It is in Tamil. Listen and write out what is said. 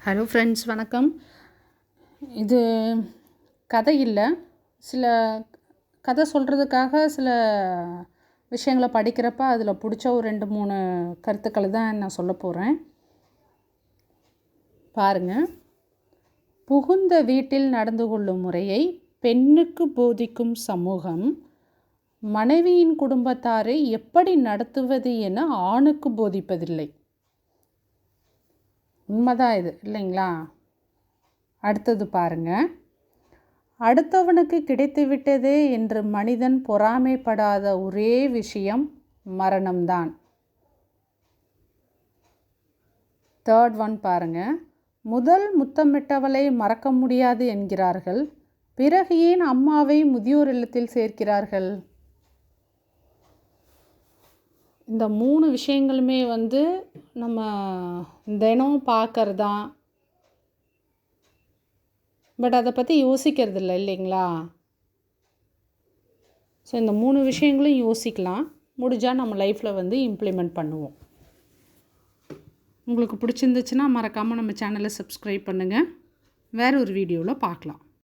ஹலோ ஃப்ரெண்ட்ஸ், வணக்கம். இது கதை இல்லை, சில கதை சொல்கிறதுக்காக சில விஷயங்களை படிக்கிறப்ப அதில் பிடிச்ச ஒரு 2-3 கருத்துக்களை தான் நான் சொல்ல போகிறேன். பாருங்கள். புகுந்த வீட்டில் நடந்து கொள்ளும் முறையை பெண்ணுக்கு போதிக்கும் சமூகம் மனைவியின் குடும்பத்தாரை எப்படி நடத்துவது என ஆணுக்கு போதிப்பதில்லை. உண்மைதான் இது, இல்லைங்களா? அடுத்தது பாருங்கள். அடுத்தவனுக்கு கிடைத்துவிட்டதே என்று மனிதன் பொறாமைப்படாத ஒரே விஷயம் மரணம்தான். தேர்ட் ஒன் பாருங்கள். முதல் முத்தமிட்டவளை மறக்க முடியாது என்கிறார்கள், பிறகு ஏன் அம்மாவை முதியோர் இல்லத்தில் சேர்க்கிறார்கள்? இந்த 3 விஷயங்களுமே நம்ம தினம் பார்க்கறது தான். பட் அதை பற்றி யோசிக்கிறது இல்லை, இல்லைங்களா? ஸோ இந்த 3 விஷயங்களும் யோசிக்கலாம். முடிஞ்சால் நம்ம லைஃப்பில் இம்ப்ளிமெண்ட் பண்ணுவோம். உங்களுக்கு பிடிச்சிருந்துச்சுன்னா மறக்காமல் நம்ம சேனலை சப்ஸ்கிரைப் பண்ணுங்கள். வேறு ஒரு வீடியோவில் பார்க்கலாம்.